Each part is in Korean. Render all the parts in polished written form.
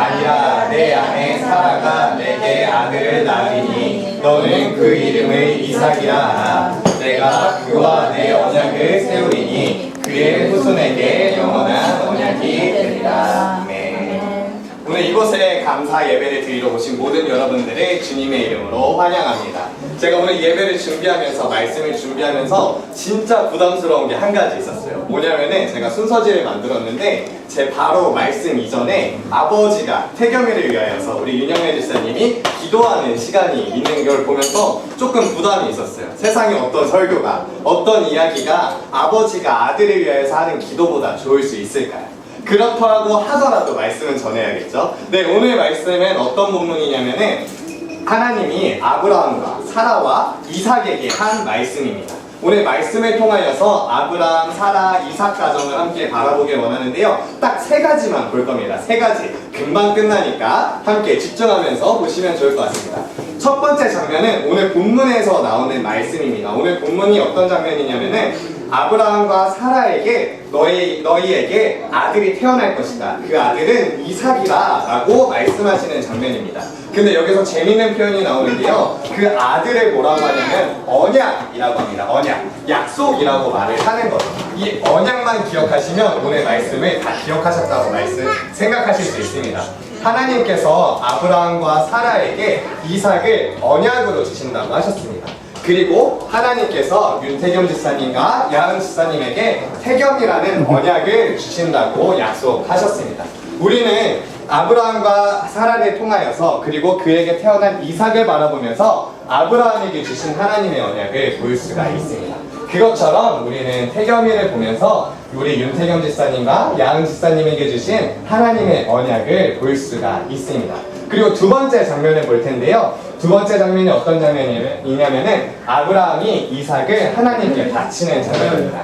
아니라 내 아내 사라가 내게 아들을 낳으리니 너는 그 이름을 이삭이라 하라. 내가 그와 내 언약을 세우리니 그의 후손에게 영원한 언약이 되리라. 아멘. 오늘 이곳에 감사 예배를 드리러 오신 모든 여러분들을 주님의 이름으로 환영합니다. 제가 오늘 예배를 준비하면서 말씀을 준비하면서 진짜 부담스러운 게 한 가지 있었어요. 뭐냐면은 제가 순서지를 만들었는데 제 바로 말씀 이전에 아버지가 태겸이를 위하여서 우리 윤영래 집사님이 기도하는 시간이 있는 걸 보면서 조금 부담이 있었어요. 세상에 어떤 설교가 어떤 이야기가 아버지가 아들을 위하여서 하는 기도보다 좋을 수 있을까요? 그렇다고 하더라도 말씀은 전해야겠죠. 네, 오늘 말씀은 어떤 본문이냐면은 하나님이 아브라함과 사라와 이삭에게 한 말씀입니다. 오늘 말씀을 통하여서 아브라함, 사라, 이삭 가정을 함께 바라보길 원하는데요. 딱 세 가지만 볼 겁니다. 세 가지. 금방 끝나니까 함께 집중하면서 보시면 좋을 것 같습니다. 첫 번째 장면은 오늘 본문에서 나오는 말씀입니다. 오늘 본문이 어떤 장면이냐면은 아브라함과 사라에게 너희에게 아들이 태어날 것이다. 그 아들은 이삭이다 라고 말씀하시는 장면입니다. 근데 여기서 재밌는 표현이 나오는데요. 그 아들을 뭐라고 하냐면 언약이라고 합니다. 언약, 약속이라고 말을 하는 거죠. 이 언약만 기억하시면 오늘 말씀을 다 기억하셨다고 생각하실 수 있습니다. 하나님께서 아브라함과 사라에게 이삭을 언약으로 주신다고 하셨습니다. 그리고 하나님께서 윤태겸 집사님과 야은 집사님에게 태겸이라는 언약을 주신다고 약속하셨습니다. 우리는 아브라함과 사라를 통하여서 그리고 그에게 태어난 이삭을 바라보면서 아브라함에게 주신 하나님의 언약을 볼 수가 있습니다. 그것처럼 우리는 태겸이를 보면서 우리 윤태겸 집사님과 야은 집사님에게 주신 하나님의 언약을 볼 수가 있습니다. 그리고 두 번째 장면을 볼 텐데요. 두 번째 장면이 어떤 장면이냐면은 아브라함이 이삭을 하나님께 바치는 장면입니다.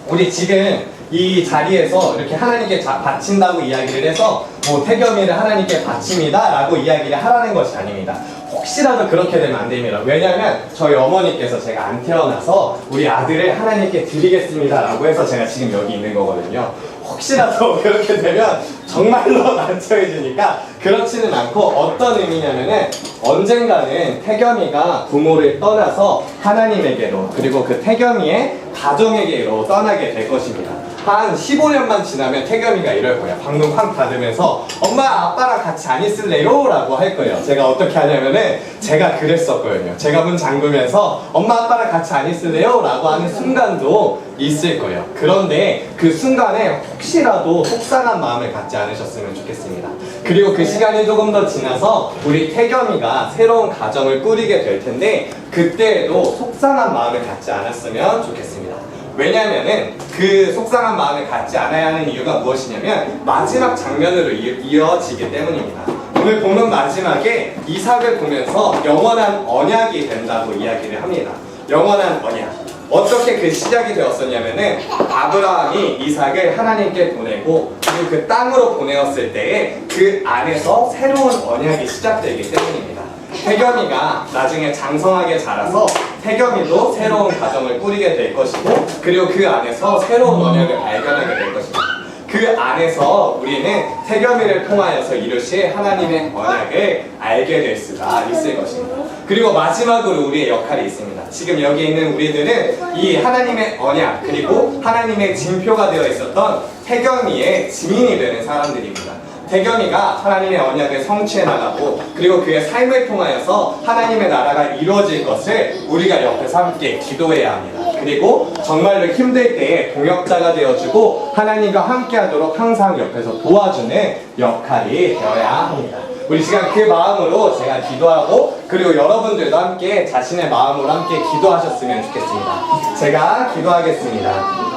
우리 지금 이 자리에서 이렇게 하나님께 바친다고 이야기를 해서 뭐 태겸이를 하나님께 바칩니다 라고 이야기를 하라는 것이 아닙니다. 혹시라도 그렇게 되면 안 됩니다. 왜냐하면 저희 어머니께서 제가 안 태어나서 우리 아들을 하나님께 드리겠습니다 라고 해서 제가 지금 여기 있는 거거든요. 혹시라도 그렇게 되면 정말로 난처해지니까 그렇지는 않고 어떤 의미냐면은 언젠가는 태겸이가 부모를 떠나서 하나님에게로 그리고 그 태겸이의 가정에게로 떠나게 될 것입니다. 한 15년만 지나면 태겸이가 이럴 거예요. 방문 확 닫으면서 엄마 아빠랑 같이 안 있을래요? 라고 할 거예요. 제가 어떻게 하냐면은 제가 그랬었거든요. 제가 문 잠그면서 엄마 아빠랑 같이 안 있을래요? 라고 하는 순간도 있을 거예요. 그런데 그 순간에 혹시라도 속상한 마음을 갖지 않으셨으면 좋겠습니다. 그리고 그 시간이 조금 더 지나서 우리 태겸이가 새로운 가정을 꾸리게 될 텐데 그때에도 속상한 마음을 갖지 않았으면 좋겠습니다. 왜냐하면은 그 속상한 마음을 갖지 않아야 하는 이유가 무엇이냐면 마지막 장면으로 이어지기 때문입니다. 오늘 보면 마지막에 이삭을 보면서 영원한 언약이 된다고 이야기를 합니다. 영원한 언약. 어떻게 그 시작이 되었었냐면은 아브라함이 이삭을 하나님께 보내고 그리고 그 땅으로 보내었을 때에 그 안에서 새로운 언약이 시작되기 때문입니다. 태겸이가 나중에 장성하게 자라서 태겸이도 새로운 가정을 꾸리게 될 것이고 그리고 그 안에서 새로운 언약을 발견하게 될 것입니다. 그 안에서 우리는 태겸이를 통하여서 이루실 하나님의 언약을 알게 될 수가 있을 것입니다. 그리고 마지막으로 우리의 역할이 있습니다. 지금 여기 있는 우리들은 이 하나님의 언약 그리고 하나님의 징표가 되어 있었던 태겸이의 증인이 되는 사람들입니다. 태겸이가 하나님의 언약을 성취해 나가고 그리고 그의 삶을 통하여서 하나님의 나라가 이루어질 것을 우리가 옆에서 함께 기도해야 합니다. 그리고 정말로 힘들 때에 동역자가 되어주고 하나님과 함께 하도록 항상 옆에서 도와주는 역할이 되어야 합니다. 우리 시간 그 마음으로 제가 기도하고 그리고 여러분들도 함께 자신의 마음으로 함께 기도하셨으면 좋겠습니다. 제가 기도하겠습니다.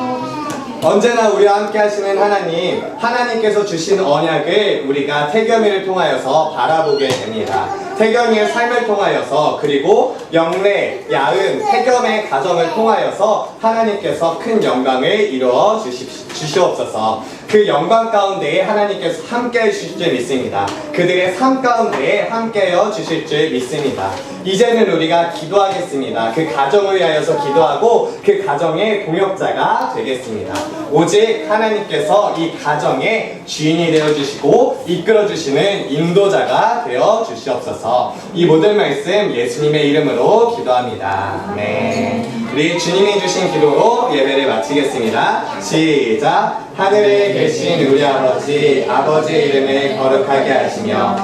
언제나 우리와 함께 하시는 하나님, 하나님께서 주신 언약을 우리가 태겸이를 통하여서 바라보게 됩니다. 태겸이의 삶을 통하여서 그리고 영래, 야은, 태겸의 가정을 통하여서 하나님께서 큰 영광을 이루어 주시옵소서. 그 영광 가운데에 하나님께서 함께해 주실 줄 믿습니다. 그들의 삶 가운데에 함께해 주실 줄 믿습니다. 이제는 우리가 기도하겠습니다. 그 가정을 위하여서 기도하고 그 가정의 동역자가 되겠습니다. 오직 하나님께서 이 가정의 주인이 되어주시고 이끌어주시는 인도자가 되어주시옵소서. 이 모든 말씀 예수님의 이름으로 기도합니다. 네. 우리 주님이 주신 기도로 예배를 마치겠습니다. 시작. 하늘에 계신 우리 아버지, 아버지의 이름을 거룩하게 하시며